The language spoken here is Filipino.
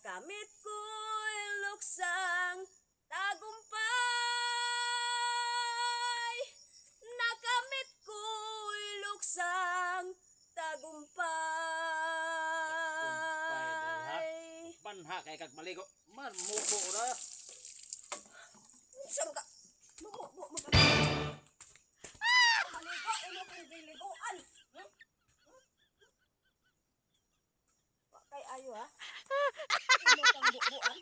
Nakamit ko'y luksang tagumpay. Nakamit ko'y luksang tagumpay. Panha kay kag maligo. Man mubo ra. Saan ka? Maligo, ino kong biliguan. Kay ayo ha? Ino kang bubuan.